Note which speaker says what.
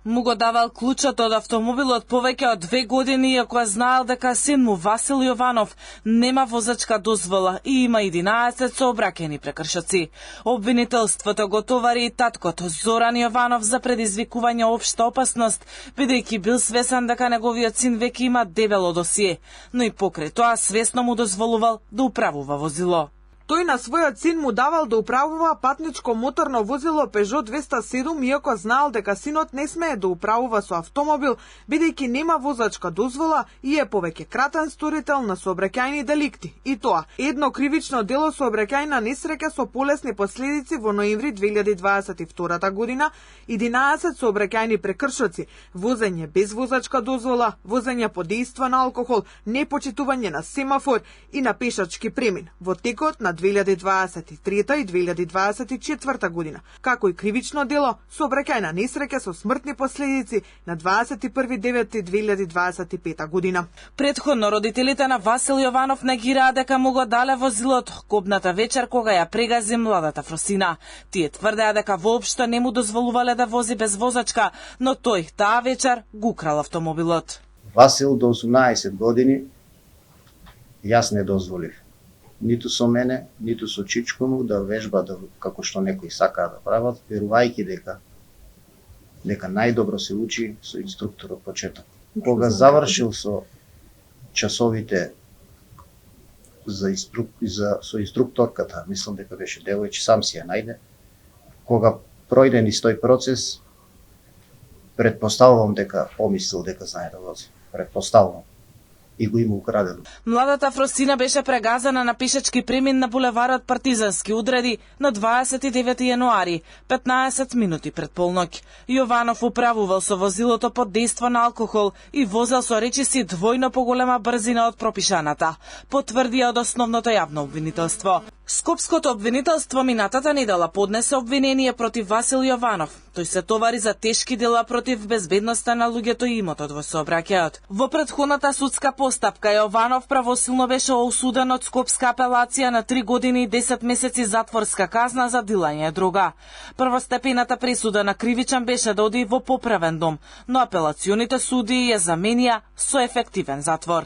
Speaker 1: Му го давал клучот од автомобилот повеќе од 2 години, иако знаел дека син му Васил Јованов нема возачка дозвола и има 11 сообраќајни прекршоци. Обвинителството го товари и таткото Зоран Јованов за предизвикување општа опасност, бидејќи бил свесен дека неговиот син веќе има дебело досие, но и покрај тоа свесно му дозволувал да управува возило.
Speaker 2: Тој на својот син му давал да управува патничко моторно возило Peugeot 207, иако знаел дека синот не смее да управува со автомобил, бидејќи нема возачка дозвола и е повеќе кратен сторител на сообраќајни деликти. И тоа, едно кривично дело сообраќајна несреќа со полесни последици во ноември 2022 година, 11 сообраќајни прекршоци, возење без возачка дозвола, возење под дејство на алкохол, непочитување на семафор и на пешачки премин во текот на 2023 и 2024 година, како и кривично дело сообраќајна несреќа со смртни последици на 21.9.2025 година.
Speaker 1: Претходно родителите на Васил Јованов негираа дека му го дале возилото кобната вечер кога ја прегази младата Фросина. Тие тврдеа дека воопшто не му дозволувале да вози без возачка, но тој таа вечер го украл автомобилот.
Speaker 3: Васил до 18 години јас не дозволив. Ниту со мене, ниту со чичко му да вежба како што некои сакаа да прават, верувајќи дека најдобро се учи со инструктор од почеток. Кога завршил со часовите со инструкторката, мислам дека беше девојче, сам си ја најде. Кога пројде низ тој процес, предпоставувам дека помислил дека знае да вози. Предпоставувам. И го има украдено.
Speaker 1: Младата Фросина беше прегазена на пешачки премин на булеварот Партизански одреди на 29 јануари, 15 минути пред полноќ. Јованов управувал со возилото под дејство на алкохол и возел со речиси двојно поголема брзина од пропишаната, потврдија од основното јавно обвинителство. Скопското обвинителство минатата недела поднесе обвинение против Васил Јованов. Тој се товари за тешки дела против безбедноста на луѓето и имотот во сообраќајот. Во претходната судска постапка Јованов правосилно беше осуден од Скопска апелација на 3 години и 10 месеци затворска казна за дилање дрога. Првостепената пресуда на кривичен беше да оди во поправен дом, но апелационите суди ја заменија со ефективен затвор.